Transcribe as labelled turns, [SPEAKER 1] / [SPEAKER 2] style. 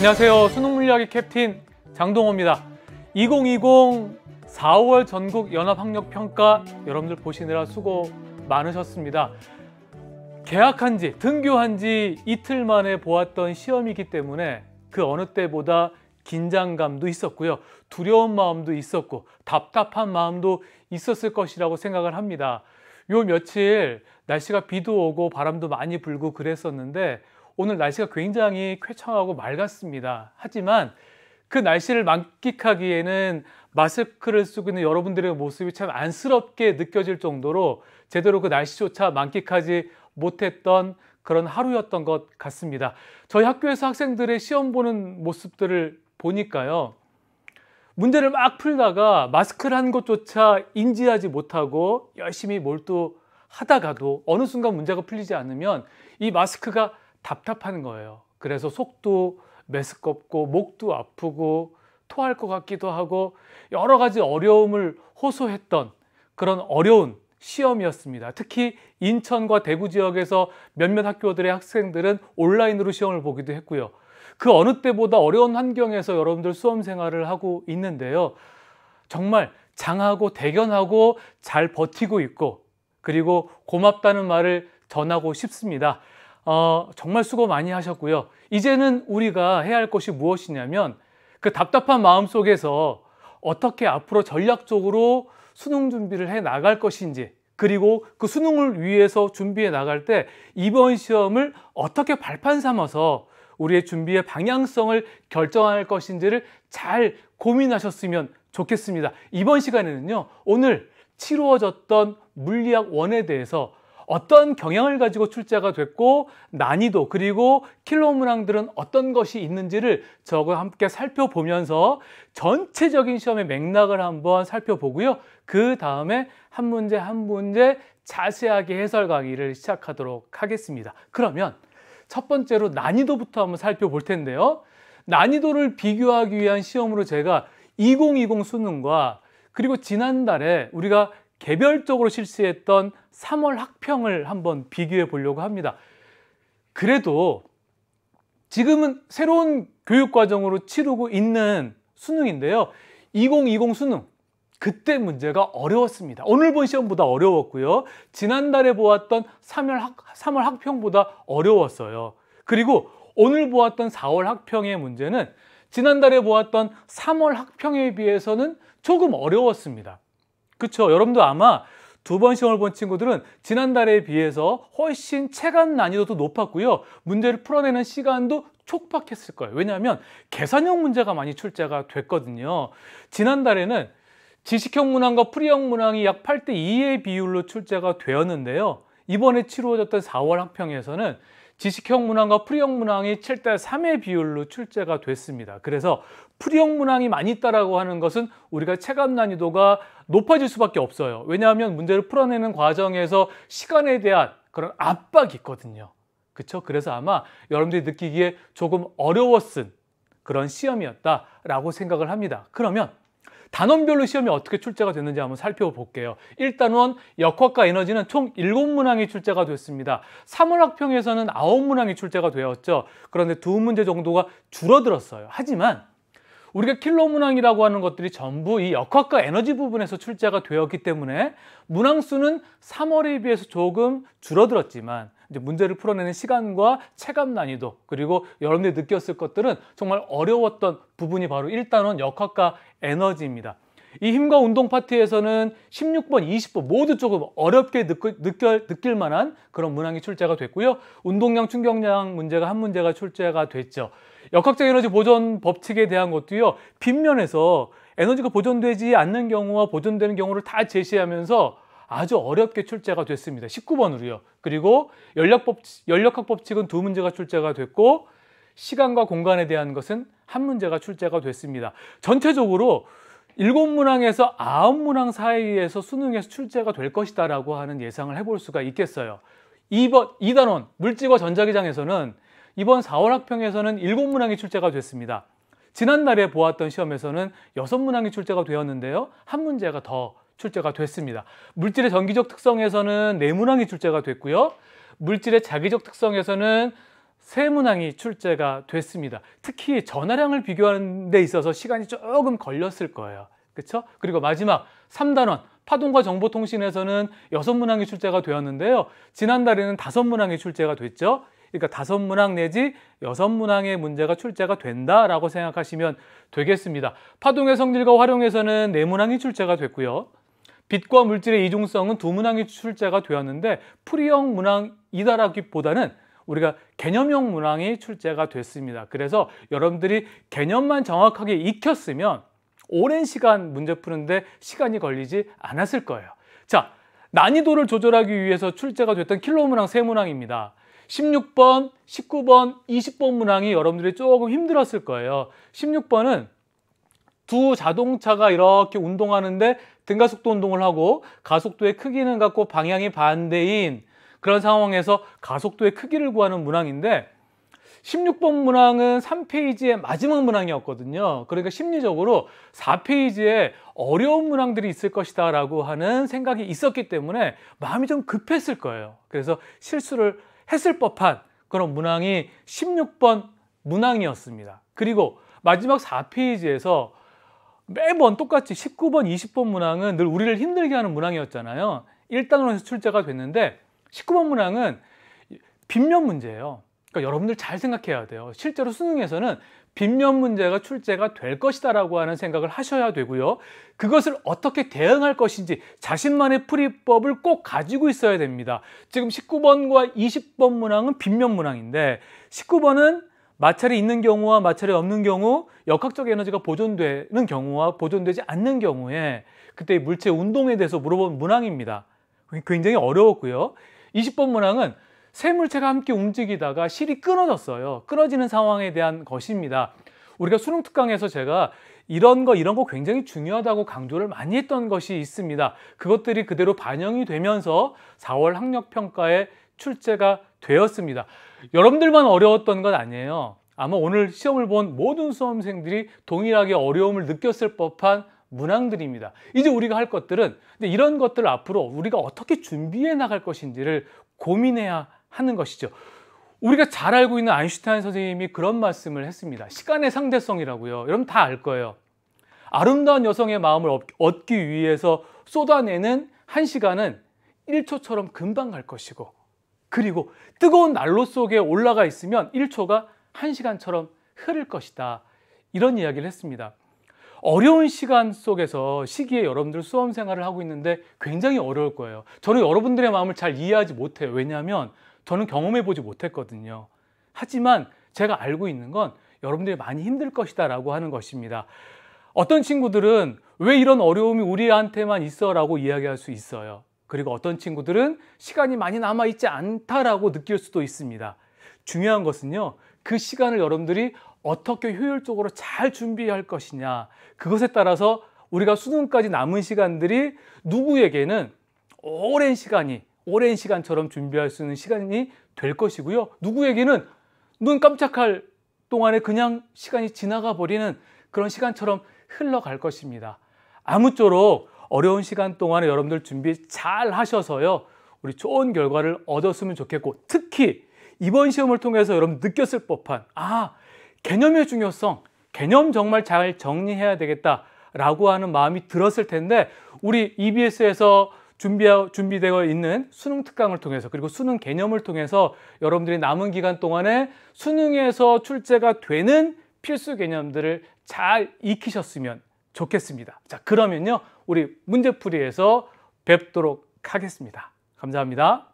[SPEAKER 1] 안녕하세요. 수능물리학의 캡틴 장동호입니다. 2020 4월 전국 연합학력평가 여러분들 보시느라 수고 많으셨습니다. 개학한 지, 등교한 지 이틀 만에 보았던 시험이기 때문에 그 어느 때보다 긴장감도 있었고요. 두려운 마음도 있었고 답답한 마음도 있었을 것이라고 생각을 합니다. 요 며칠 날씨가 비도 오고 바람도 많이 불고 그랬었는데 오늘 날씨가 굉장히 쾌청하고 맑았습니다. 하지만 그 날씨를 만끽하기에는 마스크를 쓰고 있는 여러분들의 모습이 참 안쓰럽게 느껴질 정도로 제대로 그 날씨조차 만끽하지 못했던 그런 하루였던 것 같습니다. 저희 학교에서 학생들의 시험 보는 모습들을 보니까요. 문제를 막 풀다가 마스크를 한 것조차 인지하지 못하고 열심히 몰두하다가도 어느 순간 문제가 풀리지 않으면 이 마스크가 답답한 거예요. 그래서 속도 메스껍고 목도 아프고 토할 것 같기도 하고 여러 가지 어려움을 호소했던 그런 어려운 시험이었습니다. 특히 인천과 대구 지역에서 몇몇 학교들의 학생들은 온라인으로 시험을 보기도 했고요. 그 어느 때보다 어려운 환경에서 여러분들 수험 생활을 하고 있는데요. 정말 장하고 대견하고 잘 버티고 있고 그리고 고맙다는 말을 전하고 싶습니다. 정말 수고 많이 하셨고요. 이제는 우리가 해야 할 것이 무엇이냐면 그 답답한 마음 속에서 어떻게 앞으로 전략적으로 수능 준비를 해 나갈 것인지 그리고 그 수능을 위해서 준비해 나갈 때 이번 시험을 어떻게 발판 삼아서 우리의 준비의 방향성을 결정할 것인지를 잘 고민하셨으면 좋겠습니다. 이번 시간에는요, 오늘 치루어졌던 물리학 1에 대해서 어떤 경향을 가지고 출제가 됐고 난이도 그리고 킬러 문항들은 어떤 것이 있는지를 저와 함께 살펴보면서 전체적인 시험의 맥락을 한번 살펴보고요. 그 다음에 한 문제 한 문제 자세하게 해설 강의를 시작하도록 하겠습니다. 그러면 첫 번째로 난이도부터 한번 살펴볼 텐데요. 난이도를 비교하기 위한 시험으로 제가 2020 수능과 그리고 지난달에 우리가 개별적으로 실시했던 3월 학평을 한번 비교해 보려고 합니다. 그래도 지금은 새로운 교육과정으로 치르고 있는 수능인데요. 2020 수능, 그때 문제가 어려웠습니다. 오늘 본 시험보다 어려웠고요. 지난달에 보았던 3월 학평보다 어려웠어요. 그리고 오늘 보았던 4월 학평의 문제는 지난달에 보았던 3월 학평에 비해서는 조금 어려웠습니다. 그렇죠? 여러분도 아마 두 번 시험을 본 친구들은 지난달에 비해서 훨씬 체감 난이도도 높았고요. 문제를 풀어내는 시간도 촉박했을 거예요. 왜냐하면 계산형 문제가 많이 출제가 됐거든요. 지난달에는 지식형 문항과 풀이형 문항이 약 8:2의 비율로 출제가 되었는데요. 이번에 치루어졌던 4월 학평에서는 지식형 문항과 풀이형 문항이 7:3의 비율로 출제가 됐습니다. 그래서 풀이형 문항이 많이 있다라고 하는 것은 우리가 체감 난이도가 높아질 수밖에 없어요. 왜냐하면 문제를 풀어내는 과정에서 시간에 대한 그런 압박이 있거든요. 그렇죠? 그래서 아마 여러분들이 느끼기에 조금 어려웠은 그런 시험이었다라고 생각을 합니다. 그러면 단원별로 시험이 어떻게 출제가 됐는지 한번 살펴볼게요. 1단원 역학과 에너지는 총 7문항이 출제가 됐습니다. 3월 학평에서는 9문항이 출제가 되었죠. 그런데 2문제 정도가 줄어들었어요. 하지만 우리가 킬러 문항이라고 하는 것들이 전부 이 역학과 에너지 부분에서 출제가 되었기 때문에 문항 수는 3월에 비해서 조금 줄어들었지만 이제 문제를 풀어내는 시간과 체감 난이도 그리고 여러분들이 느꼈을 것들은 정말 어려웠던 부분이 바로 1단원 역학과 에너지입니다. 이 힘과 운동 파트에서는 16번, 20번 모두 조금 어렵게 느낄 만한 그런 문항이 출제가 됐고요. 운동량, 충격량 문제가 한 문제가 출제가 됐죠. 역학적 에너지 보존 법칙에 대한 것도요. 빗면에서 에너지가 보존되지 않는 경우와 보존되는 경우를 다 제시하면서 아주 어렵게 출제가 됐습니다. 19번으로요. 그리고 연력학 법칙은 2문제가 출제가 됐고 시간과 공간에 대한 것은 한 문제가 출제가 됐습니다. 전체적으로 7문항에서 9문항 사이에서 수능에서 출제가 될 것이다 라고 하는 예상을 해볼 수가 있겠어요. 2단원 물질과 전자기장에서는 이번 4월 학평에서는 7문항이 출제가 됐습니다. 지난달에 보았던 시험에서는 6문항이 출제가 되었는데요. 한 문제가 더 출제가 됐습니다. 물질의 전기적 특성에서는 4문항이 출제가 됐고요. 물질의 자기적 특성에서는 세 문항이 출제가 됐습니다. 특히 전화량을 비교하는 데 있어서 시간이 조금 걸렸을 거예요. 그렇죠? 그리고 마지막 3단원 파동과 정보통신에서는 6문항이 출제가 되었는데요. 지난달에는 5문항이 출제가 됐죠. 그러니까 5문항 내지 6문항의 문제가 출제가 된다라고 생각하시면 되겠습니다. 파동의 성질과 활용에서는 4문항이 출제가 됐고요. 빛과 물질의 이중성은 2문항이 출제가 되었는데 풀이형 문항이다라기보다는 우리가 개념형 문항이 출제가 됐습니다. 그래서 여러분들이 개념만 정확하게 익혔으면 오랜 시간 문제 푸는데 시간이 걸리지 않았을 거예요. 자, 난이도를 조절하기 위해서 출제가 됐던 킬러 문항 3문항입니다. 16번, 19번, 20번 문항이 여러분들이 조금 힘들었을 거예요. 16번은 두 자동차가 이렇게 운동하는데 등가속도 운동을 하고 가속도의 크기는 같고 방향이 반대인 그런 상황에서 가속도의 크기를 구하는 문항인데 16번 문항은 3페이지의 마지막 문항이었거든요. 그러니까 심리적으로 4페이지에 어려운 문항들이 있을 것이다 라고 하는 생각이 있었기 때문에 마음이 좀 급했을 거예요. 그래서 실수를 했을 법한 그런 문항이 16번 문항이었습니다. 그리고 마지막 4페이지에서 매번 똑같이 19번, 20번 문항은 늘 우리를 힘들게 하는 문항이었잖아요. 1단원에서 출제가 됐는데 19번 문항은 빗면 문제예요. 그러니까 여러분들 잘 생각해야 돼요. 실제로 수능에서는 빗면 문제가 출제가 될 것이다 라고 하는 생각을 하셔야 되고요. 그것을 어떻게 대응할 것인지 자신만의 풀이법을 꼭 가지고 있어야 됩니다. 지금 19번과 20번 문항은 빗면 문항인데 19번은 마찰이 있는 경우와 마찰이 없는 경우, 역학적 에너지가 보존되는 경우와 보존되지 않는 경우에 그때 물체 운동에 대해서 물어본 문항입니다. 굉장히 어려웠고요. 20번 문항은 세 물체가 함께 움직이다가 실이 끊어졌어요. 끊어지는 상황에 대한 것입니다. 우리가 수능 특강에서 제가 이런 거 굉장히 중요하다고 강조를 많이 했던 것이 있습니다. 그것들이 그대로 반영이 되면서 4월 학력평가에 출제가 되었습니다. 여러분들만 어려웠던 건 아니에요. 아마 오늘 시험을 본 모든 수험생들이 동일하게 어려움을 느꼈을 법한 문항들입니다. 이제 우리가 할 것들은 이런 것들을 앞으로 우리가 어떻게 준비해 나갈 것인지를 고민해야 하는 것이죠. 우리가 잘 알고 있는 아인슈타인 선생님이 그런 말씀을 했습니다. 시간의 상대성이라고요. 여러분 다 알 거예요. 아름다운 여성의 마음을 얻기 위해서 쏟아내는 1시간은 1초처럼 금방 갈 것이고, 그리고 뜨거운 난로 속에 올라가 있으면 1초가 1시간처럼 흐를 것이다. 이런 이야기를 했습니다. 어려운 시간 속에서 시기에 여러분들 수험 생활을 하고 있는데 굉장히 어려울 거예요. 저는 여러분들의 마음을 잘 이해하지 못해요. 왜냐하면 저는 경험해 보지 못했거든요. 하지만 제가 알고 있는 건 여러분들이 많이 힘들 것이다 라고 하는 것입니다. 어떤 친구들은 왜 이런 어려움이 우리한테만 있어 라고 이야기할 수 있어요. 그리고 어떤 친구들은 시간이 많이 남아있지 않다라고 느낄 수도 있습니다. 중요한 것은요, 그 시간을 여러분들이 어떻게 효율적으로 잘 준비할 것이냐, 그것에 따라서 우리가 수능까지 남은 시간들이 누구에게는 오랜 시간처럼 준비할 수 있는 시간이 될 것이고요, 누구에게는 눈 깜짝할 동안에 그냥 시간이 지나가 버리는 그런 시간처럼 흘러갈 것입니다. 아무쪼록 어려운 시간 동안에 여러분들 준비 잘 하셔서요, 우리 좋은 결과를 얻었으면 좋겠고, 특히 이번 시험을 통해서 여러분 느꼈을 법한 개념의 중요성, 개념 정말 잘 정리해야 되겠다라고 하는 마음이 들었을 텐데, 우리 EBS에서 준비되어 있는 수능 특강을 통해서, 그리고 수능 개념을 통해서 여러분들이 남은 기간 동안에 수능에서 출제가 되는 필수 개념들을 잘 익히셨으면 좋겠습니다. 자, 그러면요, 우리 문제풀이에서 뵙도록 하겠습니다. 감사합니다.